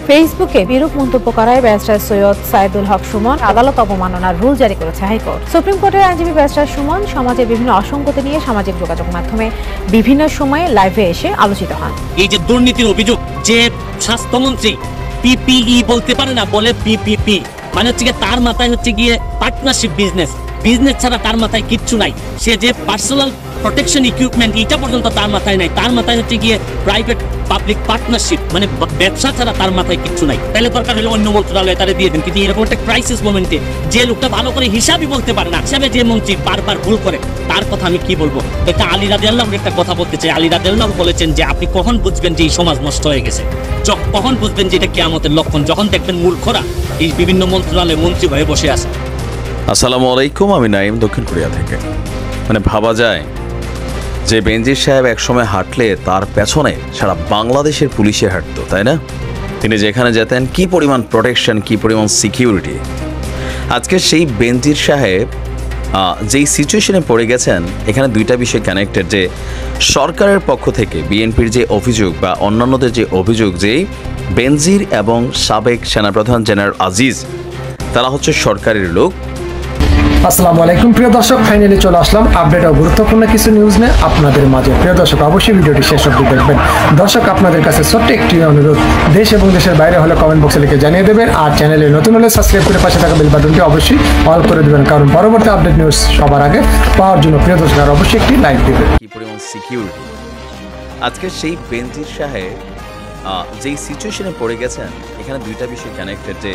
ফেসবুকে বিরূপ মন্তব্য করায় ব্যারিস্টার সৈয়দ সাইদুল হক সুমন আদালত অবমাননার রুল জারি করেছে হাইকোর্ট। সুপ্রিম কোর্টের আইনজীবী ব্যারিস্টার সুমন সমাজের বিভিন্ন অসঙ্গতি নিয়ে সামাজিক যোগাযোগ মাধ্যমে বিভিন্ন সময়ে লাইভে এসে আলোচিত হন। এই যে দুর্নীতির অভিযোগ, যে স্বাস্থ্যমন্ত্রী পিপিই বলতে পারে না, বলে পিপিপি, মানে হচ্ছে গিয়ে তার মাথায় হচ্ছে গিয়ে পার্টনারশিপ বিজনেস ছাড়া তার মাথায় কিচ্ছু নাই। সে যে পার্সোনাল প্রোটেকশন ইকুইপমেন্ট এটা পর্যন্ত তার মাথায় নাই। তার মাথায় হচ্ছে গিয়ে প্রাইভেট পাবলিক পার্টনারশিপ, মানে ব্যবসা ছাড়া তার মাথায় কিচ্ছু নাই। তাহলে দরকার হলে অন্য মন্ত্রণালয়ে তারা দিয়ে দেন। কিন্তু এরকম একটা ক্রাইসিস মোমেন্টে যে লোকটা ভালো করে হিসাবই বলতে পারে না, হিসাবে যে মন্ত্রী বারবার ভুল করে, তার কথা আমি কি বলবো। এটা আলী রাদিয়াল্লাহু একটা কথা বলতে চাই। আলী রাদিয়াল্লাহু বলেছেন যে আপনি কখন বুঝবেন যে এই সমাজ নষ্ট হয়ে গেছে, কখন বুঝবেন যে এটা কিয়ামতের লক্ষণ, যখন দেখবেন মূর্খরা এই বিভিন্ন মন্ত্রণালয়ে মন্ত্রী হয়ে বসে আছে। আসসালামু আলাইকুম, আমি নাইম, দক্ষিণ কোরিয়া থেকে। মানে ভাবা যায় যে বেনজির সাহেব একসময় হাঁটলে তার পেছনে সারা বাংলাদেশের পুলিশে হাঁটতো, তাই না? তিনি যেখানে যেতেন কি পরিমাণ প্রোটেকশন, কি পরিমাণ সিকিউরিটি। আজকে সেই বেনজির সাহেব যেই সিচুয়েশনে পড়ে গেছেন, এখানে দুইটা বিষয় কানেক্টেড। যে সরকারের পক্ষ থেকে বিএনপির যে অভিযোগ বা অন্যান্যদের যে অভিযোগ যে বেনজির এবং সাবেক সেনাপ্রধান জেনারেল আজিজ তারা হচ্ছে সরকারের লোক। আসসালামু আলাইকুম প্রিয় দর্শক, ফাইনালি চলে আসলাম আপডেট ও গুরুত্বপূর্ণ কিছু নিউজ নিয়ে আপনাদের মাঝে। প্রিয় দর্শক, অবশ্যই ভিডিওটি শেষ অবধি দেখবেন। দর্শক, আপনাদের কাছে ছোট্ট একটি অনুরোধ, দেশ এবং দেশের বাইরে হলে কমেন্ট বক্সে লিখে জানিয়ে দেবেন। আর চ্যানেলে নতুন হলে সাবস্ক্রাইব করে পাশে থাকা বেল বাটনটি অবশ্যই অল করে দেবেন, কারণ পরবর্তী আপডেট নিউজ সবার আগে পাওয়ার জন্য প্রিয় দর্শক আর অবশ্যই একটি লাইক দেবেন। কি পরিমাণ সিকিউরিটি। আজকে সেই বেনজির সাহেব যেই সিচুয়েশনে পড়ে গেছেন, এখানে দুইটা বিষয় কানেক্টেড। যে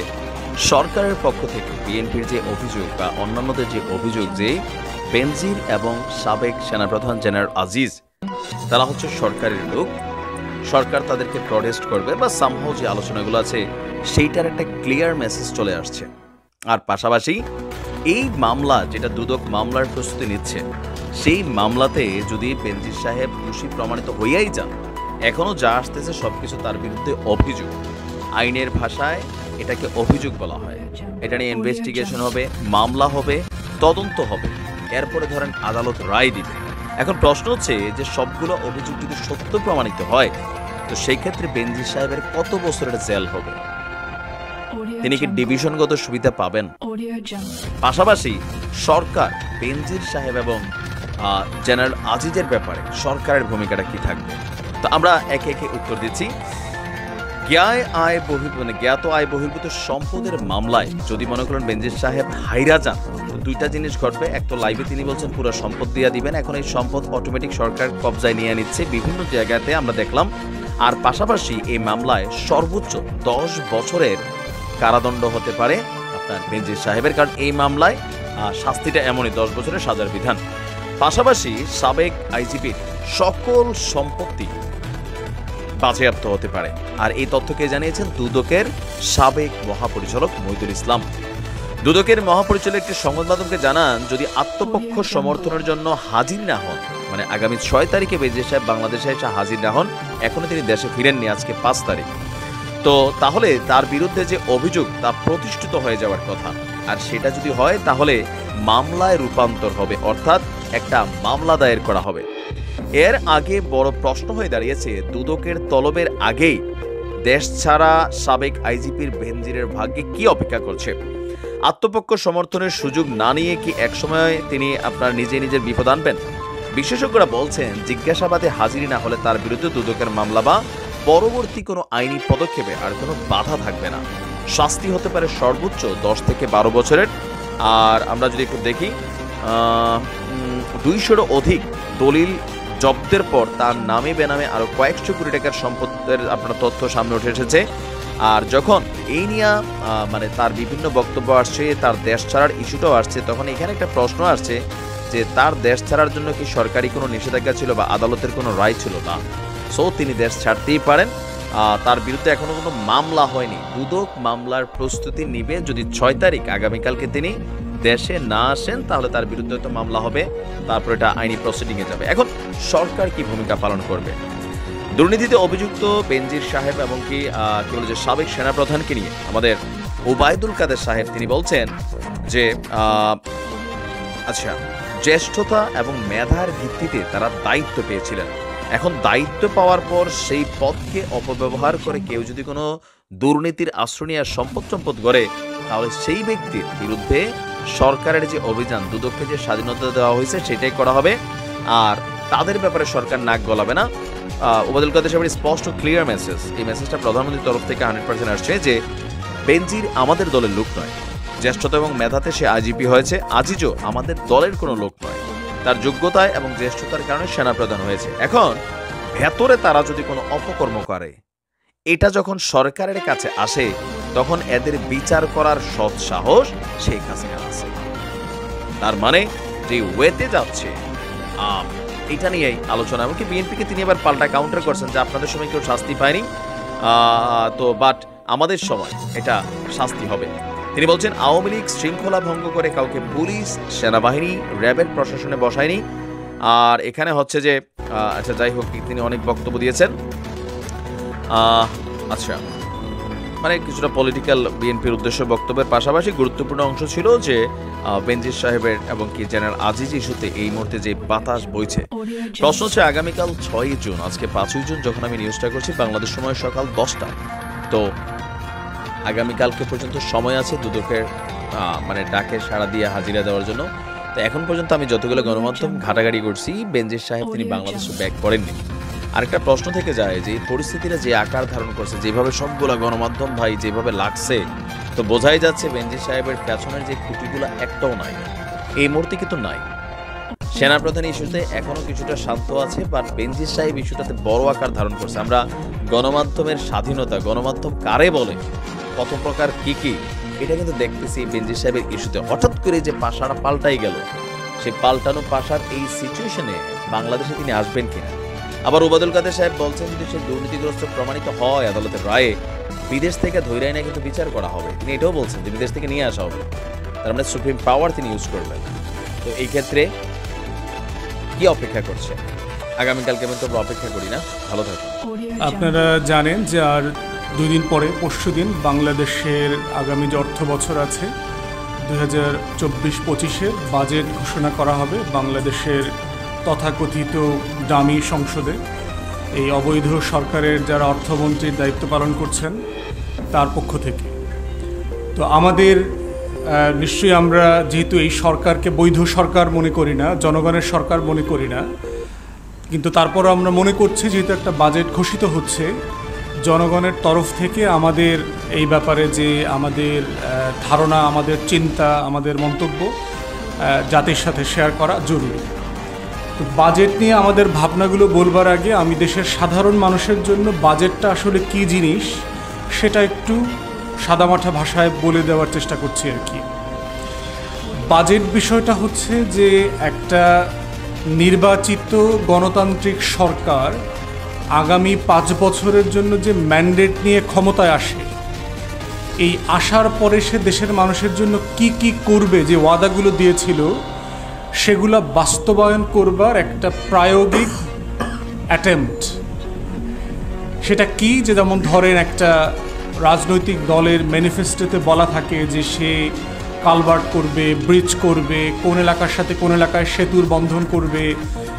সরকারের পক্ষ থেকে বিএনপির যে অভিযোগ বা অন্যান্যদের যে অভিযোগ যে বেনজির এবং সাবেক সেনাপ্রধান জেনারেল আজিজ তারা হচ্ছে সরকারের লোক, সরকার তাদেরকে প্রটেস্ট করবে বা সামহাও যে আলোচনাগুলো আছে সেইটার একটা ক্লিয়ার মেসেজ চলে আসছে। আর পাশাপাশি এই মামলা যেটা দুদক মামলার প্রস্তুতি নিচ্ছে, সেই মামলাতে যদি বেনজির সাহেব দোষী প্রমাণিত হইয়াই যান, এখনো যা আসতেছে সবকিছু তার বিরুদ্ধে অভিযোগ। আইনের ভাষায় এটাকে অভিযোগ বলা হয়। এটা নিয়ে ইনভেস্টিগেশন হবে, মামলা হবে, তদন্ত হবে, এরপরে ধরেন আদালত রায় দিবে। এখন প্রশ্ন হচ্ছে যে সবগুলো অভিযোগ যদি সত্য প্রমাণিত হয়, তো সেই ক্ষেত্রে বেনজির সাহেবের কত বছরের জেল হবে? তিনি কি ডিভিশনগত সুবিধা পাবেন? পাশাপাশি সরকার বেনজির সাহেব এবং জেনারেল আজিজের ব্যাপারে সরকারের ভূমিকাটা কি থাকবে? তো আমরা একে একে উত্তর দিচ্ছি। জ্ঞাত আয় বহির্ভূত সম্পদের মামলায় যদি মনে করেন বেনজির সাহেব হাইরা যান, তো দুইটা জিনিস ঘটবে। এক তো লাইভে তিনি বলছেন পুরো সম্পদ দিয়ে দিবেন, এখন এই সম্পদ অটোমেটিক সরকার কবজায় নিয়ে নিচ্ছে বিভিন্ন জায়গাতে আমরা দেখলাম। আর পাশাপাশি এই মামলায় সর্বোচ্চ 10 বছরের কারাদণ্ড হতে পারে আপনার বেনজির সাহেবের, কারণ এই মামলায় শাস্তিটা এমনই 10 বছরের সাজার বিধান। পাশাপাশি সাবেক আইজিপির সকল সম্পত্তি বাজেয়াপ্ত হতে পারে। আর এই তথ্যকে জানিয়েছেন দুদকের সাবেক মহাপরিচালক মহিদুল ইসলাম। দুদকের মহাপরিচালক একটি সংবাদ মাধ্যমকে জানান, যদি আত্মপক্ষ সমর্থনের জন্য হাজির না হন, মানে আগামী 6 তারিখে বেনজির সাহেব বাংলাদেশে এসে হাজির না হন, এখনো তিনি দেশে ফিরেননি, আজকে 5 তারিখ, তো তাহলে তার বিরুদ্ধে যে অভিযোগ তা প্রতিষ্ঠিত হয়ে যাওয়ার কথা। আর সেটা যদি হয় তাহলে মামলায় রূপান্তর হবে, অর্থাৎ একটা মামলা দায়ের করা হবে। এর আগে বড় প্রশ্ন হয়ে দাঁড়িয়েছে, দুদকের তলবের আগেই দেশ ছাড়া সাবেক আইজিপির বেনজিরের ভাগ্যে কি অপেক্ষা করছে? আত্মপক্ষ সমর্থনের সুযোগ না নিয়ে কি একসময় তিনি আপনার নিজের বিপদ আনবেন? বিশেষজ্ঞরা বলছেন, জিজ্ঞাসাবাদে হাজির না হলে তার বিরুদ্ধে দুদকের মামলা বা পরবর্তী কোনো আইনি পদক্ষেপে আর কোনো বাধা থাকবে না। শাস্তি হতে পারে সর্বোচ্চ 10 থেকে 12 বছরের। আর আমরা যদি একটু দেখি, 200-এরও অধিক দলিল জব্দের পর তার নামে বেনামে আরো কয়েকশো কোটি টাকার সম্পদের আপনার তথ্য সামনে উঠে এসেছে। আর যখন এই নিয়ে মানে তার বিভিন্ন বক্তব্য আসছে, তার দেশ ছাড়ার ইস্যুটাও আসছে, তখন এখানে একটা প্রশ্ন আসছে যে তার দেশ ছাড়ার জন্য কি সরকারি কোনো নিষেধাজ্ঞা ছিল বা আদালতের কোনো রায় ছিল না? সো তিনি দেশ ছাড়তেই পারেন। তার বিরুদ্ধে এখনো কোনো মামলা হয়নি। দুদক মামলার প্রস্তুতি নিবে। যদি 6 তারিখ আগামীকালকে তিনি দেশে না আসেন, তাহলে তার বিরুদ্ধে তো মামলা হবে, তারপর এটা আইনি প্রসিডিং এ যাবে। এখন সরকার কি ভূমিকা পালন করবে? দুর্নীতিতে অভিযুক্ত বেনজির সাহেব এবং কি বলে যে সাবেক সেনাপ্রধানকে নিয়ে আমাদের ওবায়দুল কাদের সাহেব তিনি বলছেন যে আচ্ছা, জ্যেষ্ঠতা এবং মেধার ভিত্তিতে তারা দায়িত্ব পেয়েছিলেন। এখন দায়িত্ব পাওয়ার পর সেই পদকে অপব্যবহার করে কেউ যদি কোনো দুর্নীতির আশ্রয় নিয়ে সম্পদ গড়ে, তাহলে সেই ব্যক্তির বিরুদ্ধে সরকারের যে অভিযান, দুদককে যে স্বাধীনতা দেওয়া হয়েছে সেটাই করা হবে। আর তাদের ব্যাপারে সরকার নাক গলাবে না। ওবায়দুল কাদের সাহেবের স্পষ্ট ক্লিয়ার মেসেজ, এই মেসেজটা প্রধানমন্ত্রীর তরফ থেকে 100% আসছে যে বেনজির আমাদের দলের লোক নয়, জ্যেষ্ঠতা এবং মেধাতে সে আইজিপি হয়েছে, আজিজও আমাদের দলের কোনো লোক নয়, তার যোগ্যতায় এবং জ্যেষ্ঠতার কারণে সেনাপ্রধান হয়েছে। এখন ভেতরে তারা যদি কোনো অপকর্ম করে, এটা যখন সরকারের কাছে আসে, তখন এদের বিচার করার সৎ সাহস শেখ হাসিনা আছে। তার মানে যে ওয়েতে যাচ্ছে এটা নিয়েই আলোচনা। এমনকি বিএনপিকে তিনি এবার পাল্টা কাউন্টার করছেন যে আপনাদের সময় কেউ শাস্তি পায়নি, তো বাট আমাদের সময় এটা শাস্তি হবে। তিনি বলছেন আওয়ামী লীগ শৃঙ্খলা ভঙ্গ করে কাউকে পুলিশ, সেনাবাহিনী, র্যাবের প্রশাসনে বসায়নি। আর এখানে হচ্ছে যে আচ্ছা যাই হোক, তিনি অনেক বক্তব্য দিয়েছেন। আচ্ছা, মানে কিছুটা পলিটিক্যাল বিএনপির উদ্দেশ্য বক্তব্যের পাশাপাশি গুরুত্বপূর্ণ অংশ ছিল যে বেনজির সাহেবের এবং কি জেনারেল আজিজ ইস্যুতে এই মুহূর্তে যে বাতাস বইছে। প্রশ্ন হচ্ছে আগামীকাল 6ই জুন, আজকে 5ই জুন যখন আমি নিউজটা করছি বাংলাদেশ সময় সকাল 10টা, তো আগামীকালকে পর্যন্ত সময় আছে দুদকের মানে ডাকে সাড়া দিয়ে হাজিরা দেওয়ার জন্য। তো এখন পর্যন্ত আমি যতগুলো গণমাধ্যম ঘাটাঘাটি করছি, বেনজির সাহেব তিনি বাংলাদেশে ব্যাক করেননি। আরেকটা প্রশ্ন থেকে যায় যে পরিস্থিতিটা যে আকার ধারণ করছে, যেভাবে সবগুলো গণমাধ্যম ভাই যেভাবে লাগছে, তো বোঝাই যাচ্ছে বেনজির সাহেবের পেছনের যে খুঁটিগুলো একটাও নাই, এই মুহূর্তে কিন্তু নাই। সেনাপ্রধান ইস্যুতে এখনো কিছুটা শান্ত আছে, বাট বেনজির সাহেব ইস্যুটাতে বড় আকার ধারণ করছে। আমরা গণমাধ্যমের স্বাধীনতা, গণমাধ্যম কারে বলে, কত প্রকার কি এটা কিন্তু দেখতেছি বেনজির সাহেবের ইস্যুতে। হঠাৎ করে যে পাশাটা পাল্টাই গেল, সেই পাল্টানো পাশার এই সিচুয়েশনে বাংলাদেশে তিনি আসবেন কিনা। আবার ওবায়দুল কাদের সাহেব বলছেন যদি সে দুর্নীতিগ্রস্ত প্রমাণিত হয় আদালতের রায়ে, বিদেশ থেকে ধৈর্য না কিন্তু বিচার করা হবে। তিনি এটাও বলছেন যে বিদেশ থেকে নিয়ে আসা হবে, তার মানে সুপ্রিম পাওয়ার তিনি ইউজ করবেন। তো এই ক্ষেত্রে কি অপেক্ষা করছে আগামীকালকে? আমি তো অপেক্ষা করি না। ভালো থাকুন। আপনারা জানেন যে আর 2 দিন পরে পরশুদিন বাংলাদেশের আগামী যে অর্থ বছর আছে 2024-25-এর বাজেট ঘোষণা করা হবে বাংলাদেশের তথাকথিত দামি সংসদে। এই অবৈধ সরকারের যারা অর্থমন্ত্রীর দায়িত্ব পালন করছেন তার পক্ষ থেকে। তো আমাদের নিশ্চয়ই আমরা যেহেতু এই সরকারকে বৈধ সরকার মনে করি না, জনগণের সরকার মনে করি না, কিন্তু তারপরও আমরা মনে করছি যেহেতু একটা বাজেট ঘোষিত হচ্ছে, জনগণের তরফ থেকে আমাদের এই ব্যাপারে যে আমাদের ধারণা, আমাদের চিন্তা, আমাদের মন্তব্য জাতির সাথে শেয়ার করা জরুরি। তো বাজেট নিয়ে আমাদের ভাবনাগুলো বলবার আগে আমি দেশের সাধারণ মানুষের জন্য বাজেটটা আসলে কী জিনিস সেটা একটু সাদামাঠা ভাষায় বলে দেওয়ার চেষ্টা করছি আর কি। বাজেট বিষয়টা হচ্ছে যে একটা নির্বাচিত গণতান্ত্রিক সরকার আগামী 5 বছরের জন্য যে ম্যান্ডেট নিয়ে ক্ষমতায় আসে, এই আসার পরে সে দেশের মানুষের জন্য কি কি করবে, যে ওয়াদাগুলো দিয়েছিল সেগুলো বাস্তবায়ন করবার একটা প্রায়োগিক অ্যাটেম্পট। সেটা কি, যে যেমন ধরেন একটা রাজনৈতিক দলের ম্যানিফেস্টোতে বলা থাকে যে সে কালভার্ট করবে, ব্রিজ করবে, কোন এলাকার সাথে কোন এলাকায় সেতুর বন্ধন করবে,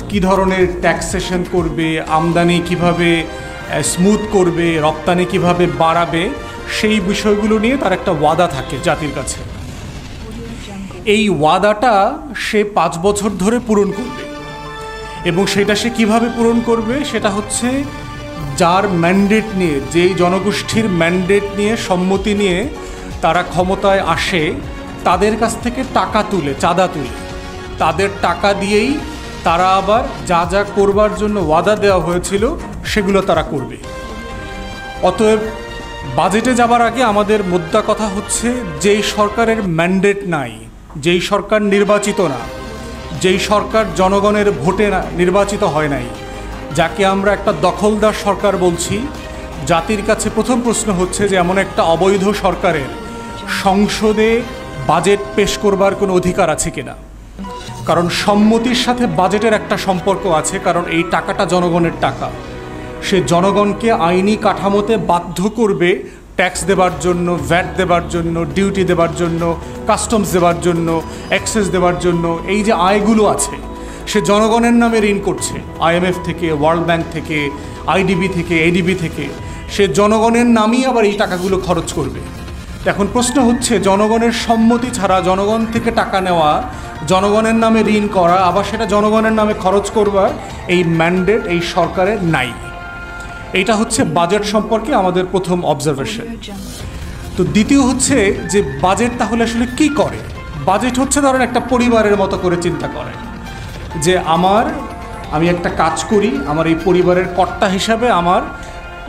কি ধরনের ট্যাক্সেশন করবে, আমদানি কিভাবে স্মুথ করবে, রপ্তানি কিভাবে বাড়াবে, সেই বিষয়গুলো নিয়ে তার একটা ওয়াদা থাকে জাতির কাছে। এই ওয়াদাটা সে 5 বছর ধরে পূরণ করবে, এবং সেটা সে কিভাবে পূরণ করবে সেটা হচ্ছে যার ম্যান্ডেট নিয়ে, যেই জনগোষ্ঠীর ম্যান্ডেট নিয়ে, সম্মতি নিয়ে তারা ক্ষমতায় আসে, তাদের কাছ থেকে টাকা তুলে, চাঁদা তুলে, তাদের টাকা দিয়েই তারা আবার যা যা করবার জন্য ওয়াদা দেওয়া হয়েছিল সেগুলো তারা করবে। অতএব বাজেটে যাবার আগে আমাদের মোদ্দা কথা হচ্ছে, যেই সরকারের ম্যান্ডেট নাই, যেই সরকার নির্বাচিত না, যেই সরকার জনগণের ভোটে নির্বাচিত হয় নাই, যাকে আমরা একটা দখলদার সরকার বলছি, জাতির কাছে প্রথম প্রশ্ন হচ্ছে যে এমন একটা অবৈধ সরকারের সংসদে বাজেট পেশ করবার কোনো অধিকার আছে কিনা। কারণ সম্মতির সাথে বাজেটের একটা সম্পর্ক আছে, কারণ এই টাকাটা জনগণের টাকা। সে জনগণকে আইনি কাঠামোতে বাধ্য করবে ট্যাক্স দেবার জন্য, ভ্যাট দেবার জন্য, ডিউটি দেবার জন্য, কাস্টমস দেবার জন্য, এক্সেস দেবার জন্য। এই যে আয়গুলো আছে, সে জনগণের নামে ঋণ করছে, IMF থেকে, ওয়ার্ল্ড ব্যাংক থেকে, IDB থেকে, ADB থেকে, সে জনগণের নামেই আবার এই টাকাগুলো খরচ করবে। এখন প্রশ্ন হচ্ছে, জনগণের সম্মতি ছাড়া জনগণ থেকে টাকা নেওয়া, জনগণের নামে ঋণ করা, আবার সেটা জনগণের নামে খরচ করবার এই ম্যান্ডেট এই সরকারের নাই। এইটা হচ্ছে বাজেট সম্পর্কে আমাদের প্রথম অবজারভেশন। তো দ্বিতীয় হচ্ছে যে বাজেট তাহলে আসলে কি করে? বাজেট হচ্ছে ধরেন একটা পরিবারের মতো করে চিন্তা করে যে আমি একটা কাজ করি, আমার এই পরিবারের কর্তা হিসাবে আমার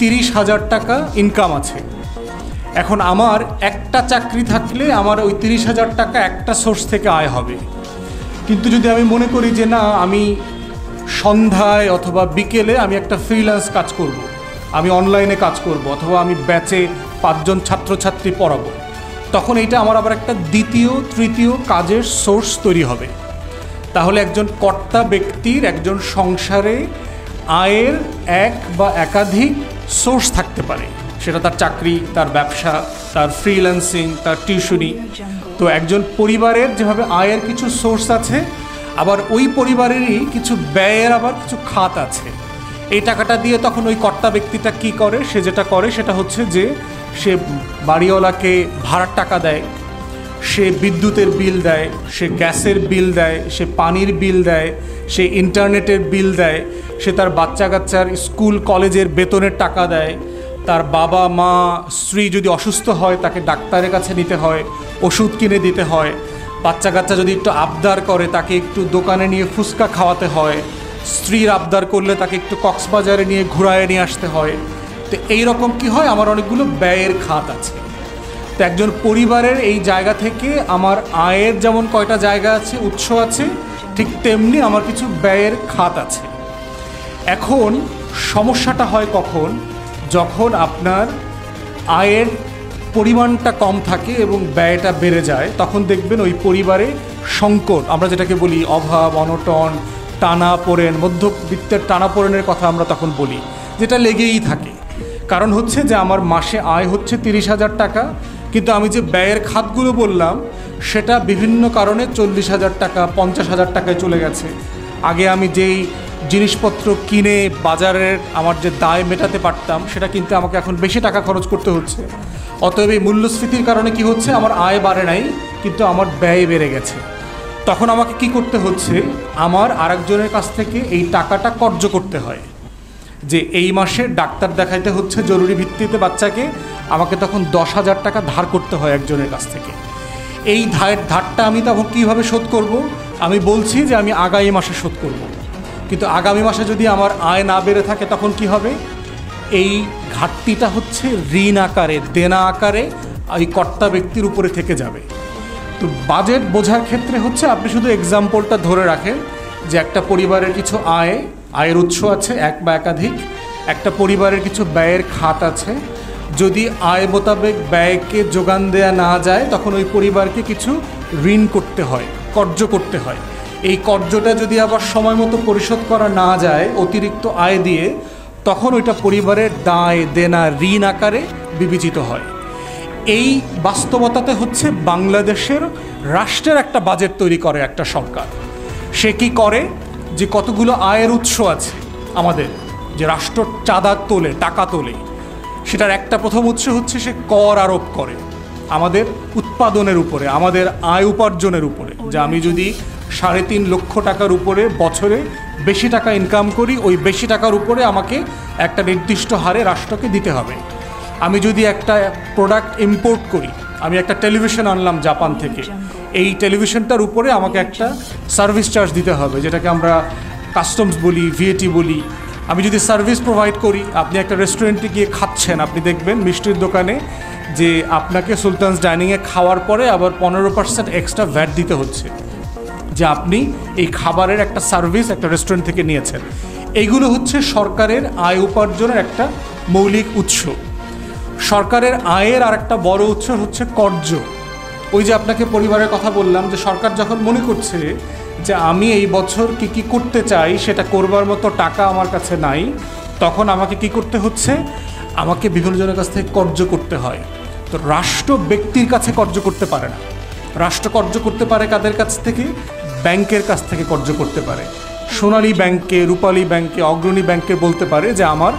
30,000 টাকা ইনকাম আছে। এখন আমার একটা চাকরি থাকলে আমার ওই 30,000 টাকা একটা সোর্স থেকে আয় হবে। কিন্তু যদি আমি মনে করি যে না, আমি সন্ধ্যায় অথবা বিকেলে আমি একটা ফ্রিল্যান্স কাজ করব, আমি অনলাইনে কাজ করব, অথবা আমি ব্যাচে 5 জন ছাত্রছাত্রী পড়াবো, তখন এইটা আমার আবার একটা দ্বিতীয় তৃতীয় কাজের সোর্স তৈরি হবে। তাহলে একজন কর্তা ব্যক্তির একজন সংসারে আয়ের এক বা একাধিক সোর্স থাকতে পারে, সেটা তার চাকরি, তার ব্যবসা, তার ফ্রিল্যান্সিং, তার টিউশনি। তো একজন পরিবারের যেভাবে আয়ের কিছু সোর্স আছে, আবার ওই পরিবারেরই কিছু ব্যয়ের আবার কিছু খাত আছে। এই টাকাটা দিয়ে তখন ওই কর্তা ব্যক্তিটা কি করে? সে যেটা করে সেটা হচ্ছে যে সে বাড়িওয়ালাকে ভাড়ার টাকা দেয়, সে বিদ্যুতের বিল দেয়, সে গ্যাসের বিল দেয়, সে পানির বিল দেয়, সে ইন্টারনেটের বিল দেয়, সে তার বাচ্চা কাচ্চার স্কুল কলেজের বেতনের টাকা দেয়, তার বাবা মা স্ত্রী যদি অসুস্থ হয় তাকে ডাক্তারের কাছে নিতে হয়, ওষুধ কিনে দিতে হয়, বাচ্চা কাচ্চা যদি একটু আবদার করে তাকে একটু দোকানে নিয়ে ফুচকা খাওয়াতে হয়, স্ত্রীর আবদার করলে তাকে একটু কক্সবাজারে নিয়ে ঘুরায় নিয়ে আসতে হয়। তো এইরকম কি হয়, আমার অনেকগুলো ব্যয়ের খাত আছে। তো একজন পরিবারের এই জায়গা থেকে আমার আয়ের যেমন কয়টা জায়গা আছে, উৎস আছে, ঠিক তেমনি আমার কিছু ব্যয়ের খাত আছে। এখন সমস্যাটা হয় কখন? যখন আপনার আয়ের পরিমাণটা কম থাকে এবং ব্যয়টা বেড়ে যায়, তখন দেখবেন ওই পরিবারে সংকট, আমরা যেটাকে বলি অভাব, অনটন, টানাপোড়েন, মধ্যবিত্তের টানাপোড়েনের কথা আমরা তখন বলি, যেটা লেগেই থাকে। কারণ হচ্ছে যে আমার মাসে আয় হচ্ছে 30,000 টাকা, কিন্তু আমি যে ব্যয়ের খাতগুলো বললাম সেটা বিভিন্ন কারণে 40,000 টাকা, 50,000 টাকায় চলে গেছে। আগে আমি যেই জিনিসপত্র কিনে বাজারের আমার যে দায় মেটাতে পারতাম, সেটা কিনতে আমাকে এখন বেশি টাকা খরচ করতে হচ্ছে। অতএব এই মূল্যস্ফীতির কারণে কি হচ্ছে, আমার আয় বাড়ে নাই কিন্তু আমার ব্যয় বেড়ে গেছে। তখন আমাকে কি করতে হচ্ছে, আমার আরেকজনের কাছ থেকে এই টাকাটা কর্য করতে হয়। যে এই মাসে ডাক্তার দেখাইতে হচ্ছে জরুরি ভিত্তিতে বাচ্চাকে, আমাকে তখন 10,000 টাকা ধার করতে হয় একজনের কাছ থেকে। এই ধারটা আমি তখন কীভাবে শোধ করব? আমি বলছি যে আমি আগামী মাসে শোধ করব, কিন্তু আগামী মাসে যদি আমার আয় না বেড়ে থাকে তখন কি হবে? এই ঘাটতিটা হচ্ছে ঋণ আকারে, দেনা আকারে এই কর্তা ব্যক্তির উপরে থেকে যাবে। তো বাজেট বোঝার ক্ষেত্রে হচ্ছে আপনি শুধু এক্সাম্পলটা ধরে রাখেন যে একটা পরিবারের কিছু আয়ের উৎস আছে এক বা একাধিক, একটা পরিবারের কিছু ব্যয়ের খাত আছে। যদি আয় মোতাবেক ব্যয়কে যোগান দেয়া না যায়, তখন ওই পরিবারকে কিছু ঋণ করতে হয়, কর্য করতে হয়। এই কর্যটা যদি আবার সময় মতো পরিশোধ করা না যায় অতিরিক্ত আয় দিয়ে, তখন ওইটা পরিবারের দায় দেনা ঋণ আকারে বিবেচিত হয়। এই বাস্তবতাতে হচ্ছে বাংলাদেশের রাষ্ট্রের একটা বাজেট তৈরি করে একটা সরকার। সে কি করে, যে কতগুলো আয়ের উৎস আছে আমাদের, যে রাষ্ট্র চাঁদা তোলে, টাকা তোলে, সেটার একটা প্রথম উৎস হচ্ছে সে কর আরোপ করে আমাদের উৎপাদনের উপরে, আমাদের আয় উপার্জনের উপরে। যে আমি যদি 3.5 লক্ষ টাকার উপরে বছরে বেশি টাকা ইনকাম করি, ওই বেশি টাকার উপরে আমাকে একটা নির্দিষ্ট হারে রাষ্ট্রকে দিতে হবে। আমি যদি একটা প্রোডাক্ট ইম্পোর্ট করি, আমি একটা টেলিভিশন আনলাম জাপান থেকে, এই টেলিভিশনটার উপরে আমাকে একটা সার্ভিস চার্জ দিতে হবে, যেটাকে আমরা কাস্টমস বলি, VAT বলি। আমি যদি সার্ভিস প্রোভাইড করি, আপনি একটা রেস্টুরেন্টে গিয়ে খাচ্ছেন, আপনি দেখবেন মিষ্টির দোকানে যে আপনাকে সুলতানস ডাইনিংয়ে খাওয়ার পরে আবার 15% এক্সট্রা ভ্যাট দিতে হচ্ছে, যে আপনি এই খাবারের একটা সার্ভিস একটা রেস্টুরেন্ট থেকে নিয়েছেন। এইগুলো হচ্ছে সরকারের আয় উপার্জনের একটা মৌলিক উৎস। সরকারের আয়ের আর একটা বড় উৎস হচ্ছে কর্য। ওই যে আপনাকে পরিবারের কথা বললাম, যে সরকার যখন মনে করছে যে আমি এই বছর কি করতে চাই সেটা করবার মতো টাকা আমার কাছে নাই, তখন আমাকে কি করতে হচ্ছে, আমাকে বিভিন্ন জনের কাছ থেকে কর্য করতে হয়। তো রাষ্ট্র ব্যক্তির কাছে কর্য করতে পারে না। রাষ্ট্র কর্য করতে পারে কাদের কাছ থেকে? ব্যাংকের কাছ থেকে কর্য করতে পারে। সোনালী ব্যাংকে, রূপালী ব্যাংকে, অগ্রণী ব্যাংকে বলতে পারে যে আমার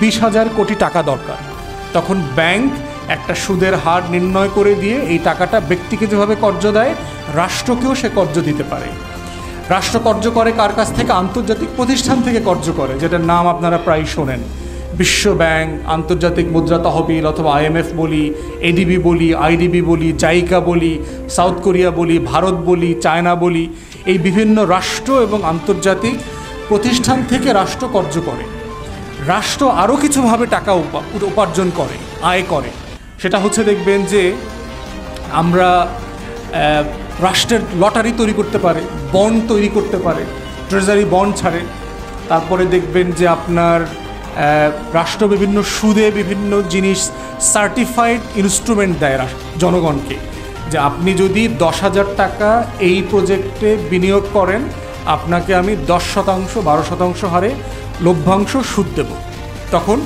20,000 কোটি টাকা দরকার। তখন ব্যাংক একটা সুদের হার নির্ণয় করে দিয়ে এই টাকাটা ব্যক্তিকে যেভাবে কর্জ দেয়, রাষ্ট্রকেও সে কর্জ দিতে পারে। রাষ্ট্র কর্জ করে কার কাছ থেকে? আন্তর্জাতিক প্রতিষ্ঠান থেকে কর্জ করে, যেটার নাম আপনারা প্রায় শোনেন। বিশ্ব ব্যাংক, আন্তর্জাতিক মুদ্রা তহবিল অথবা IMF বলি, ADB বলি, IDB বলি, জাইকা বলি, সাউথ কোরিয়া বলি, ভারত বলি, চায়না বলি, এই বিভিন্ন রাষ্ট্র এবং আন্তর্জাতিক প্রতিষ্ঠান থেকে রাষ্ট্র কর্জ করে। রাষ্ট্র আরও কিছুভাবে টাকা উপার্জন করে, আয় করে। সেটা হচ্ছে দেখবেন যে আমরা রাষ্ট্রের লটারি তৈরি করতে পারে, বন্ড তৈরি করতে পারে, ট্রেজারি বন্ড ছাড়ে। তারপরে দেখবেন যে আপনার রাষ্ট্র বিভিন্ন সুদে বিভিন্ন জিনিস সার্টিফাইড ইনস্ট্রুমেন্ট দেয় জনগণকে, যে আপনি যদি 10,000 টাকা এই প্রজেক্টে বিনিয়োগ করেন, আপনাকে আমি 10%, 12% হারে লভ্যাংশ সুদ দেব। তখন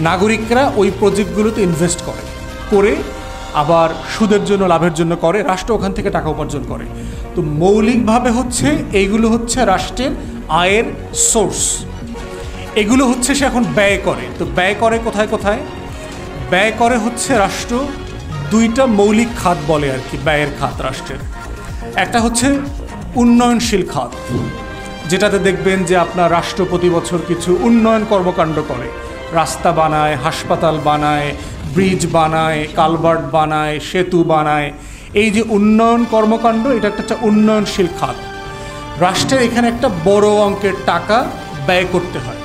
নাগরিকরা ওই প্রজেক্টগুলোতে ইনভেস্ট করে আবার সুদের জন্য, লাভের জন্য করে, রাষ্ট্র ওখান থেকে টাকা উপার্জন করে। তো মৌলিকভাবে হচ্ছে এইগুলো হচ্ছে রাষ্ট্রের আয়ের সোর্স। এগুলো হচ্ছে সে এখন ব্যয় করে। তো ব্যয় করে কোথায় কোথায়? ব্যয় করে হচ্ছে রাষ্ট্র দুইটা মৌলিক খাত বলে আর কি, ব্যয়ের খাত রাষ্ট্রের। একটা হচ্ছে উন্নয়নশীল খাত, যেটাতে দেখবেন যে আপনার রাষ্ট্র প্রতি বছর কিছু উন্নয়ন কর্মকাণ্ড করে, রাস্তা বানায়, হাসপাতাল বানায়, ব্রিজ বানায়, কালভার্ট বানায়, সেতু বানায়। এই যে উন্নয়ন কর্মকাণ্ড, এটা একটা উন্নয়নশীল খাত। রাষ্ট্রের এখানে একটা বড় অঙ্কের টাকা ব্যয় করতে হয়।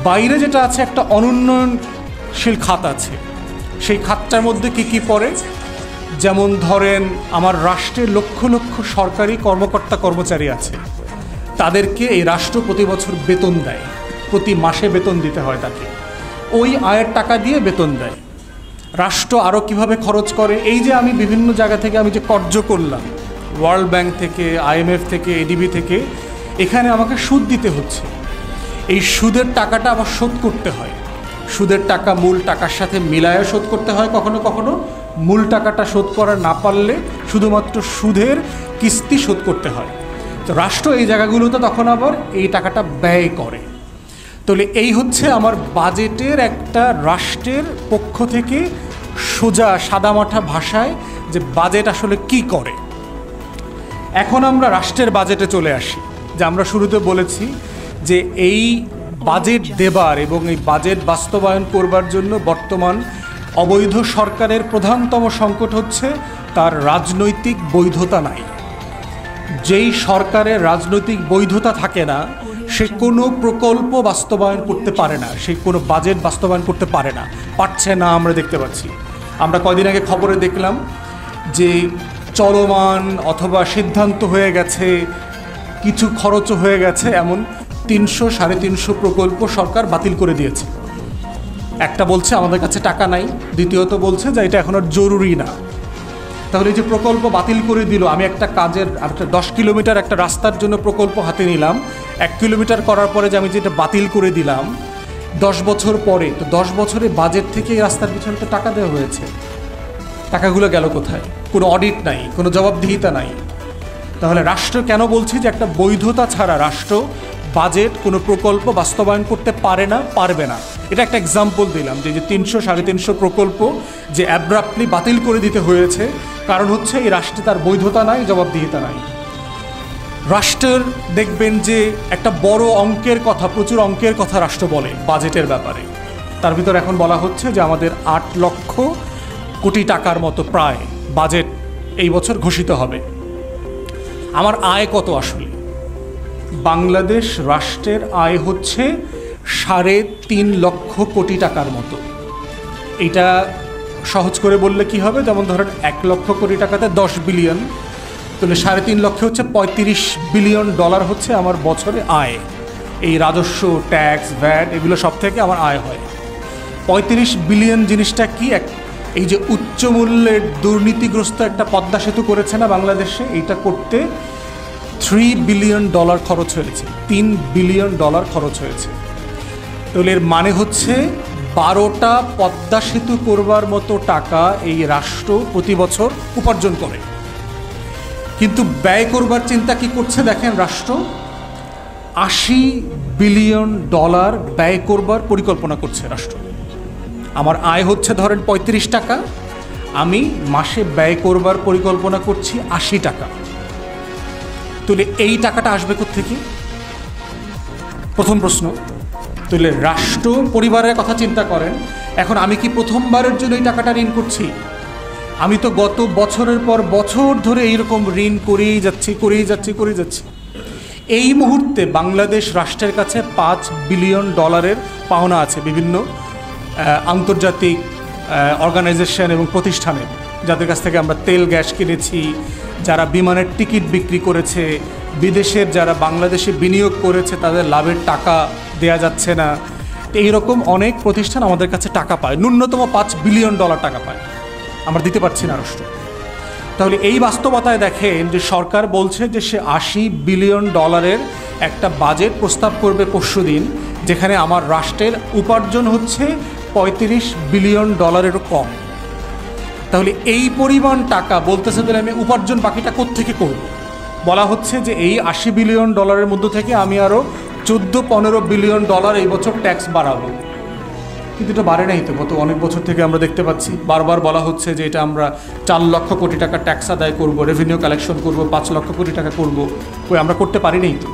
বাইরে যেটা আছে একটা অনুন্নয়নশীল খাত আছে, সেই খাতটার মধ্যে কি কি পড়ে? যেমন ধরেন আমার রাষ্ট্রে লক্ষ লক্ষ সরকারি কর্মকর্তা কর্মচারী আছে, তাদেরকে এই রাষ্ট্র প্রতি বছর বেতন দেয়, প্রতি মাসে বেতন দিতে হয় তাকে, ওই আয়ের টাকা দিয়ে বেতন দেয়। রাষ্ট্র আরও কিভাবে খরচ করে? এই যে আমি বিভিন্ন জায়গা থেকে আমি যে কর্জ করলাম, ওয়ার্ল্ড ব্যাংক থেকে, IMF থেকে, ADB থেকে, এখানে আমাকে সুদ দিতে হচ্ছে। এই সুদের টাকাটা আবার শোধ করতে হয়। সুদের টাকা মূল টাকার সাথে মিলায়ে শোধ করতে হয়, কখনো কখনো মূল টাকাটা শোধ করা না পারলে শুধুমাত্র সুদের কিস্তি শোধ করতে হয়। তো রাষ্ট্র এই জায়গাগুলোতে তখন আবার এই টাকাটা ব্যয় করে। তাহলে এই হচ্ছে আমার বাজেটের একটা রাষ্ট্রের পক্ষ থেকে সোজা সাদামাঠা ভাষায় যে বাজেট আসলে কি করে। এখন আমরা রাষ্ট্রের বাজেটে চলে আসি, যে আমরা শুরুতে বলেছি যে এই বাজেট দেবার এবং এই বাজেট বাস্তবায়ন করবার জন্য বর্তমান অবৈধ সরকারের প্রধানতম সংকট হচ্ছে তার রাজনৈতিক বৈধতা নাই। যেই সরকারের রাজনৈতিক বৈধতা থাকে না, সে কোনো প্রকল্প বাস্তবায়ন করতে পারে না, সে কোনো বাজেট বাস্তবায়ন করতে পারে না, পারছে না। আমরা দেখতে পাচ্ছি, আমরা কয়দিন আগে খবরে দেখলাম যে চলমান অথবা সিদ্ধান্ত হয়ে গেছে, কিছু খরচও হয়ে গেছে, এমন 300-350 প্রকল্প সরকার বাতিল করে দিয়েছে। একটা বলছে আমাদের কাছে টাকা নাই, দ্বিতীয়ত বলছে যে এটা এখন আর জরুরি না। তাহলে এই যে প্রকল্প বাতিল করে দিল, আমি একটা কাজের একটা 10 কিলোমিটার একটা রাস্তার জন্য প্রকল্প হাতে নিলাম, 1 কিলোমিটার করার পরে যে আমি যেটা বাতিল করে দিলাম 10 বছর পরে, তো 10 বছরে বাজেট থেকে এই রাস্তার পিছনে তো টাকা দেওয়া হয়েছে, টাকাগুলো গেল কোথায়? কোনো অডিট নাই, কোনো জবাবদিহিতা নাই। তাহলে রাষ্ট্র কেন বলছি যে একটা বৈধতা ছাড়া রাষ্ট্র বাজেট কোনো প্রকল্প বাস্তবায়ন করতে পারে না, পারবে না। এটা একটা এক্সাম্পল দিলাম যে 300-350 প্রকল্প যে অ্যাব্রাপ্টলি বাতিল করে দিতে হয়েছে, কারণ হচ্ছে এই রাষ্ট্রে তার বৈধতা নাই, জবাবদিহিতা নাই। রাষ্ট্রের দেখবেন যে একটা বড় অঙ্কের কথা, প্রচুর অঙ্কের কথা রাষ্ট্র বলে বাজেটের ব্যাপারে। তার ভিতর এখন বলা হচ্ছে যে আমাদের 8 লক্ষ কোটি টাকার মতো প্রায় বাজেট এই বছর ঘোষিত হবে। আমার আয় কত আসলে? বাংলাদেশ রাষ্ট্রের আয় হচ্ছে 3.5 লক্ষ কোটি টাকার মতো। এটা সহজ করে বললে কি হবে? যেমন ধরেন 1 লক্ষ কোটি টাকাতে 10 বিলিয়ন, তাহলে 3.5 লক্ষ হচ্ছে $35 বিলিয়ন হচ্ছে আমার বছরে আয়। এই রাজস্ব, ট্যাক্স, ভ্যাট এগুলো সব থেকে আমার আয় হয়। 35 বিলিয়ন জিনিসটা কি? এই যে উচ্চ মূল্যের দুর্নীতিগ্রস্ত একটা পদ্মা সেতু করেছে না বাংলাদেশে, এইটা করতে $3 বিলিয়ন খরচ হয়েছে, $3 বিলিয়ন খরচ হয়েছে। তাহলে এর মানে হচ্ছে 12টা পদ্মা সেতু করবার মতো টাকা এই রাষ্ট্র প্রতি বছর উপার্জন করে। কিন্তু ব্যয় করবার চিন্তা কি করছে দেখেন রাষ্ট্র? $80 বিলিয়ন ব্যয় করবার পরিকল্পনা করছে রাষ্ট্র। আমার আয় হচ্ছে ধরেন 35 টাকা, আমি মাসে ব্যয় করবার পরিকল্পনা করছি 80 টাকা। তাহলে এই টাকাটা আসবে কোত্থেকে? প্রথম প্রশ্ন। তাহলে রাষ্ট্র পরিবারের কথা চিন্তা করেন, এখন আমি কি প্রথমবারের জন্য এই টাকাটা ঋণ করছি? আমি তো গত বছরের পর বছর ধরে এইরকম ঋণ করেই যাচ্ছি। এই মুহূর্তে বাংলাদেশ রাষ্ট্রের কাছে $5 বিলিয়ন পাওনা আছে বিভিন্ন আন্তর্জাতিক অর্গানাইজেশন এবং প্রতিষ্ঠানে, যাদের কাছ থেকে আমরা তেল গ্যাস কিনেছি, যারা বিমানের টিকিট বিক্রি করেছে, বিদেশের যারা বাংলাদেশে বিনিয়োগ করেছে তাদের লাভের টাকা দেয়া যাচ্ছে না। এইরকম অনেক প্রতিষ্ঠান আমাদের কাছে টাকা পায়, ন্যূনতম $5 বিলিয়ন টাকা পায়, আমরা দিতে পারছি না রাষ্ট্র। তাহলে এই বাস্তবতায় দেখেন যে সরকার বলছে যে সে $80 বিলিয়ন একটা বাজেট প্রস্তাব করবে পরশুদিন, যেখানে আমার রাষ্ট্রের উপার্জন হচ্ছে $35 বিলিয়ন কম। তাহলে এই পরিমাণ টাকা বলতেছে, তাহলে আমি উপার্জন বাকিটা কোত্থেকে করব? বলা হচ্ছে যে এই $80 বিলিয়ন মধ্য থেকে আমি আরও $14-15 বিলিয়ন এই বছর ট্যাক্স বাড়াবো। কিন্তু এটা বাড়ে নাই তো, গত অনেক বছর থেকে আমরা দেখতে পাচ্ছি বারবার বলা হচ্ছে যে এটা আমরা 4 লক্ষ কোটি টাকা ট্যাক্স আদায় করব, রেভিনিউ কালেকশন করব, 5 লক্ষ কোটি টাকা করব, আমরা করতে পারি নাই তো।